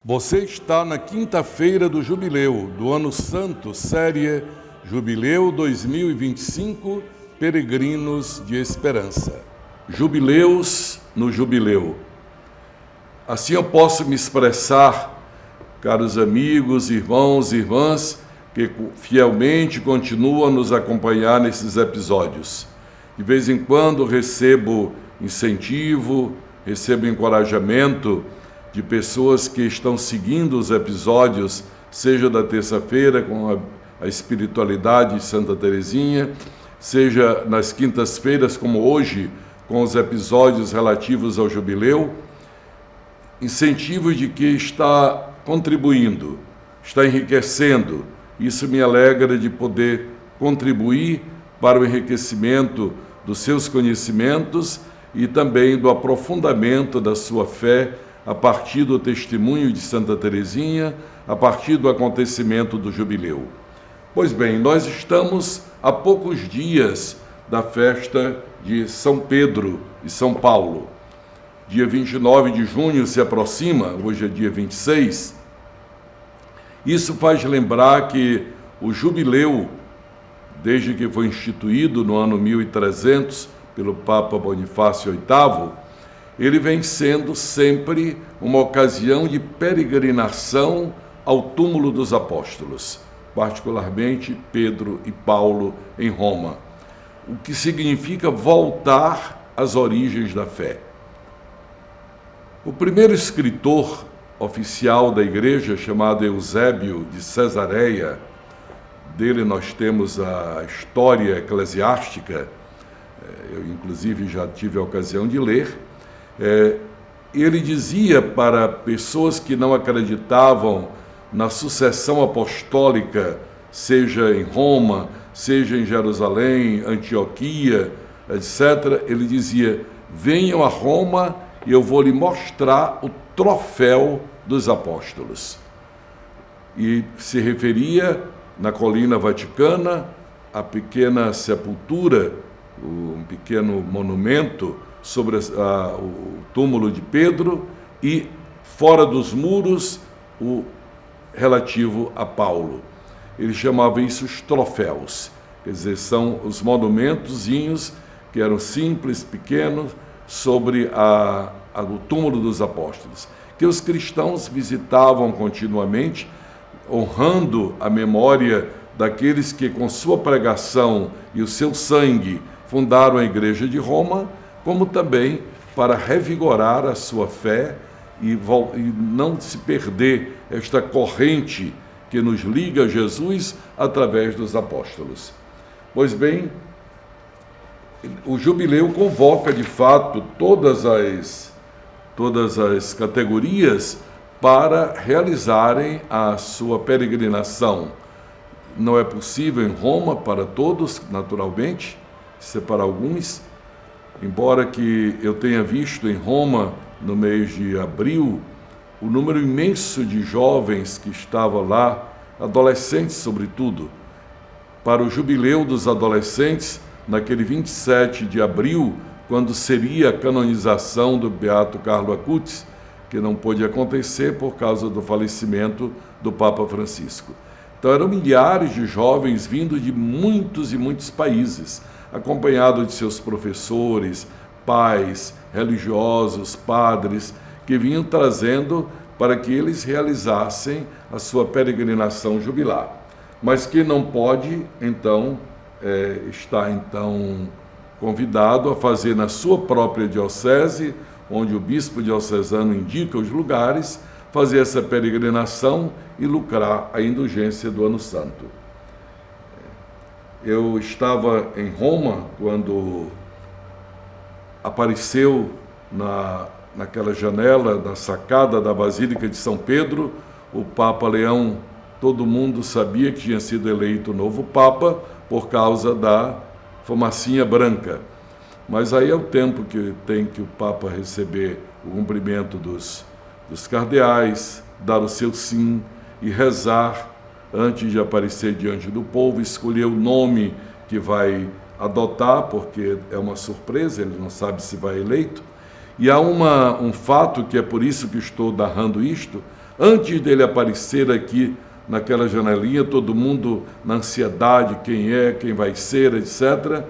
Você está na quinta-feira do Jubileu, do Ano Santo, série Jubileu 2025, Peregrinos de Esperança. Jubileus no Jubileu. Assim eu posso me expressar, caros amigos, irmãos e irmãs, que fielmente continuam a nos acompanhar nesses episódios. De vez em quando recebo incentivo, recebo encorajamento de pessoas que estão seguindo os episódios, seja da terça-feira com a espiritualidade de Santa Teresinha, seja nas quintas-feiras como hoje, com os episódios relativos ao Jubileu, incentivos de que está contribuindo, está enriquecendo. Isso me alegra de poder contribuir para o enriquecimento dos seus conhecimentos e também do aprofundamento da sua fé a partir do testemunho de Santa Teresinha, a partir do acontecimento do Jubileu. Pois bem, nós estamos a poucos dias da festa de São Pedro e São Paulo. Dia 29 de junho se aproxima, hoje é dia 26. Isso faz lembrar que o Jubileu, desde que foi instituído no ano 1300 pelo Papa Bonifácio VIII, ele vem sendo sempre uma ocasião de peregrinação ao túmulo dos apóstolos, particularmente Pedro e Paulo em Roma, o que significa voltar às origens da fé. O primeiro escritor oficial da igreja, chamado Eusébio de Cesareia, dele nós temos a história eclesiástica, eu inclusive já tive a ocasião de ler. Ele dizia para pessoas que não acreditavam na sucessão apostólica, seja em Roma, seja em Jerusalém, Antioquia, etc., ele dizia: venham a Roma e eu vou lhe mostrar o troféu dos apóstolos. E se referia, na colina vaticana, à pequena sepultura, um pequeno monumento sobre o túmulo de Pedro, e fora dos muros o relativo a Paulo. Ele chamava isso os troféus, quer dizer, são os monumentozinhos que eram simples, pequenos, sobre o túmulo dos apóstolos, que os cristãos visitavam continuamente, honrando a memória daqueles que com sua pregação e o seu sangue fundaram a Igreja de Roma, como também para revigorar a sua fé e não se perder esta corrente que nos liga a Jesus através dos apóstolos. Pois bem, o Jubileu convoca, de fato, todas as categorias para realizarem a sua peregrinação. Não é possível em Roma para todos, naturalmente, isso é para alguns, embora que eu tenha visto em Roma, no mês de abril, o número imenso de jovens que estavam lá, adolescentes sobretudo. Para o Jubileu dos adolescentes, naquele 27 de abril, quando seria a canonização do Beato Carlo Acutis, que não pôde acontecer por causa do falecimento do Papa Francisco. Então eram milhares de jovens vindo de muitos e muitos países, acompanhados de seus professores, pais, religiosos, padres, que vinham trazendo para que eles realizassem a sua peregrinação jubilar. Mas que não pode, então, está convidado a fazer na sua própria diocese, onde o bispo diocesano indica os lugares, fazer essa peregrinação e lucrar a indulgência do Ano Santo. Eu estava em Roma quando apareceu naquela janela, na sacada da Basílica de São Pedro, o Papa Leão. Todo mundo sabia que tinha sido eleito novo Papa por causa da fumacinha branca. Mas aí é o tempo que tem que o Papa receber o cumprimento dos cardeais, dar o seu sim e rezar antes de aparecer diante do povo, escolher o nome que vai adotar, porque é uma surpresa, ele não sabe se vai eleito. E há um fato, que é por isso que estou narrando isto, Antes dele aparecer aqui naquela janelinha, todo mundo na ansiedade, quem vai ser, etc.,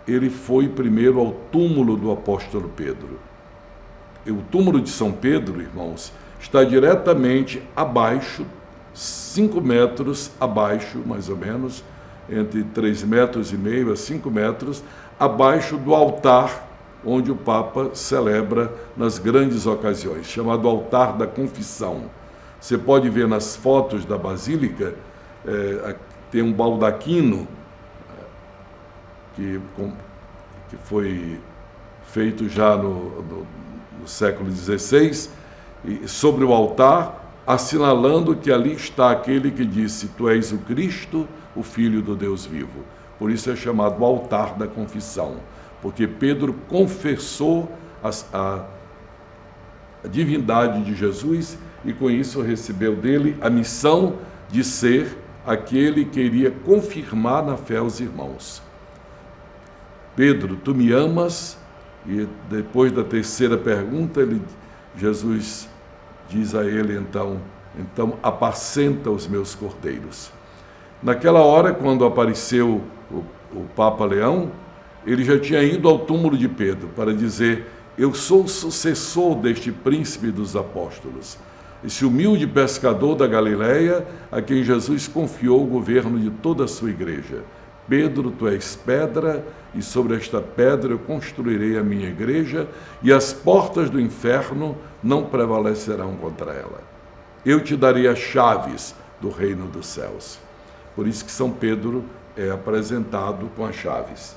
ele foi primeiro ao túmulo do apóstolo Pedro. E o túmulo de São Pedro, irmãos, está diretamente abaixo, 5 metros abaixo, mais ou menos, entre 3,5 metros a 5 metros, abaixo do altar onde o Papa celebra nas grandes ocasiões, chamado altar da confissão. Você pode ver nas fotos da Basílica, tem um baldaquino que foi feito já no século XVI, e sobre o altar, assinalando que ali está aquele que disse: Tu és o Cristo, o Filho do Deus vivo. Por isso é chamado altar da confissão, porque Pedro confessou a divindade de Jesus e com isso recebeu dele a missão de ser aquele que iria confirmar na fé os irmãos. Pedro, tu me amas? E depois da terceira pergunta, Jesus diz a ele então apacenta os meus cordeiros. Naquela hora, quando apareceu o Papa Leão, ele já tinha ido ao túmulo de Pedro para dizer: eu sou o sucessor deste príncipe dos apóstolos, esse humilde pescador da Galileia, a quem Jesus confiou o governo de toda a sua igreja. Pedro, tu és pedra, e sobre esta pedra eu construirei a minha igreja, e as portas do inferno não prevalecerão contra ela. Eu te darei as chaves do reino dos céus. Por isso que São Pedro é apresentado com as chaves.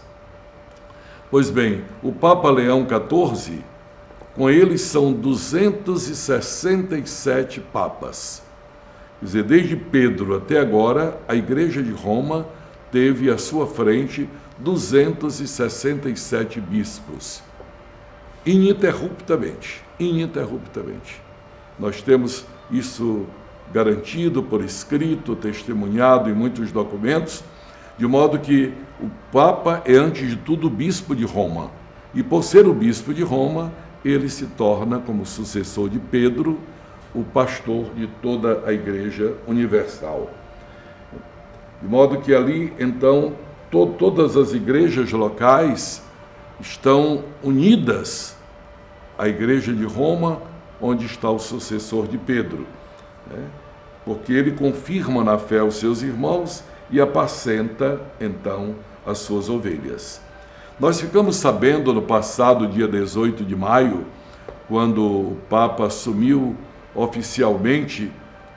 Pois bem, o Papa Leão XIV, com ele são 267 papas. Quer dizer, desde Pedro até agora, a Igreja de Roma teve à sua frente 267 bispos, ininterruptamente. Nós temos isso garantido por escrito, testemunhado em muitos documentos, de modo que o Papa é, antes de tudo, bispo de Roma. E por ser o bispo de Roma, ele se torna, como sucessor de Pedro, o pastor de toda a Igreja Universal. De modo que ali, então, todas as igrejas locais estão unidas à Igreja de Roma, onde está o sucessor de Pedro, né? Porque ele confirma na fé os seus irmãos e apacenta, então, as suas ovelhas. Nós ficamos sabendo no passado dia 18 de maio, quando o Papa assumiu oficialmente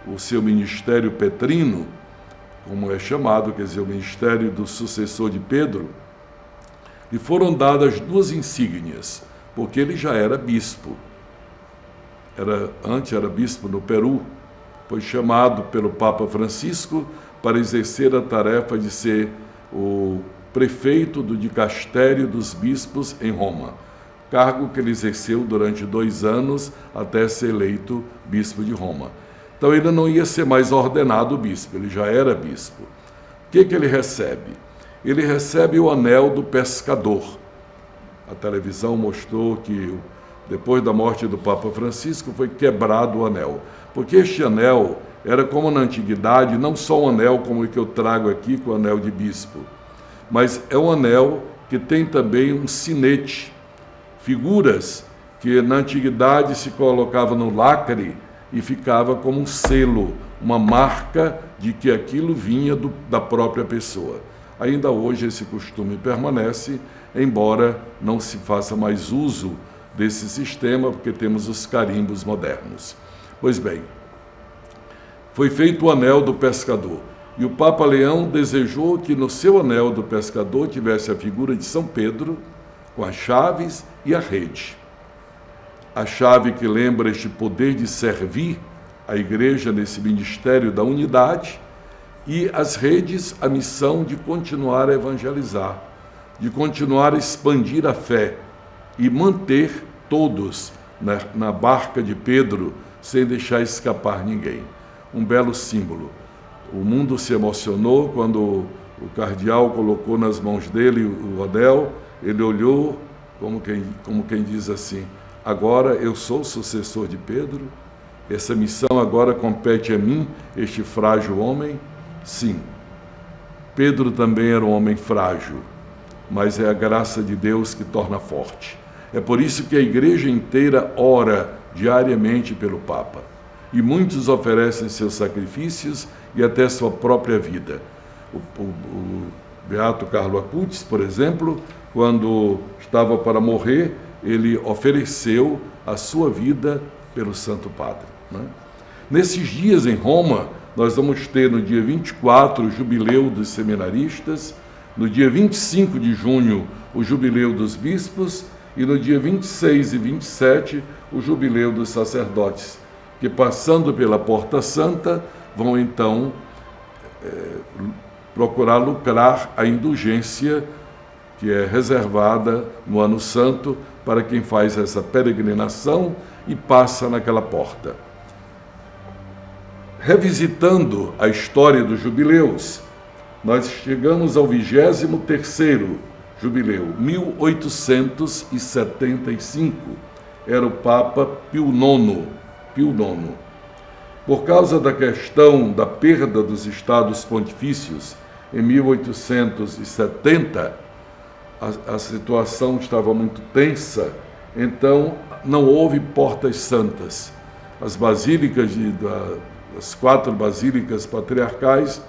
o seu ministério petrino, como é chamado, quer dizer, o ministério do sucessor de Pedro, e foram dadas 2 insígnias, porque ele já era bispo. Antes era bispo no Peru, foi chamado pelo Papa Francisco para exercer a tarefa de ser o prefeito do dicastério dos bispos em Roma, cargo que ele exerceu durante 2 anos até ser eleito bispo de Roma. Então ele não ia ser mais ordenado bispo, ele já era bispo. O que ele recebe? Ele recebe o anel do pescador. A televisão mostrou que depois da morte do Papa Francisco foi quebrado o anel, porque este anel era, como na antiguidade, não só um anel como o que eu trago aqui, com o anel de bispo, mas é um anel que tem também um sinete, figuras que na antiguidade se colocava no lacre e ficava como um selo, uma marca de que aquilo vinha da própria pessoa. Ainda hoje esse costume permanece, embora não se faça mais uso desse sistema, porque temos os carimbos modernos. Pois bem, foi feito o anel do pescador, e o Papa Leão desejou que no seu anel do pescador tivesse a figura de São Pedro, com as chaves e a rede. A chave que lembra este poder de servir a Igreja nesse ministério da unidade, e as redes, a missão de continuar a evangelizar, de continuar a expandir a fé e manter todos na barca de Pedro, sem deixar escapar ninguém. Um belo símbolo. O mundo se emocionou quando o cardeal colocou nas mãos dele o anel. Ele olhou como quem diz assim: agora eu sou o sucessor de Pedro, Essa missão agora compete a mim, este frágil homem? Sim. Pedro também era um homem frágil, mas é a graça de Deus que torna forte. É por isso que a igreja inteira ora diariamente pelo Papa. E muitos oferecem seus sacrifícios e até sua própria vida. O beato Carlo Acutis, por exemplo, quando estava para morrer, ele ofereceu a sua vida pelo Santo Padre, né? Nesses dias em Roma, nós vamos ter no dia 24 o jubileu dos seminaristas, no dia 25 de junho o jubileu dos bispos e no dia 26 e 27 o jubileu dos sacerdotes, que passando pela Porta Santa vão então procurar lucrar a indulgência que é reservada no Ano Santo para quem faz essa peregrinação e passa naquela porta. Revisitando a história dos jubileus, nós chegamos ao 23º jubileu, 1875. Era o Papa Pio IX. Por causa da questão da perda dos estados pontifícios, em 1870, a situação estava muito tensa, então não houve portas santas. As basílicas, as 4 basílicas patriarcais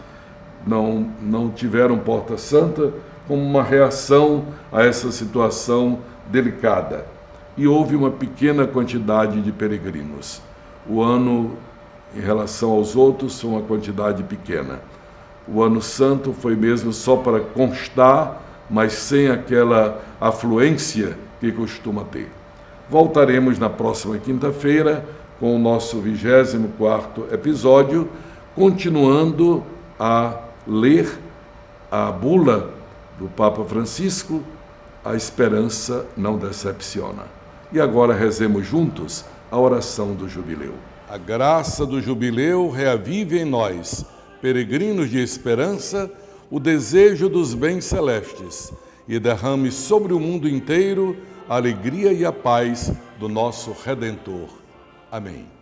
não tiveram porta santa como uma reação a essa situação delicada. E houve uma pequena quantidade de peregrinos. O ano, em relação aos outros, foi uma quantidade pequena. O Ano Santo foi mesmo só para constar, mas sem aquela afluência que costuma ter. Voltaremos na próxima quinta-feira com o nosso 24º episódio, continuando a ler a bula do Papa Francisco, A Esperança Não Decepciona. E agora rezemos juntos a oração do jubileu. A graça do jubileu reavive em nós, peregrinos de esperança, o desejo dos bens celestes e derrame sobre o mundo inteiro a alegria e a paz do nosso Redentor. Amém.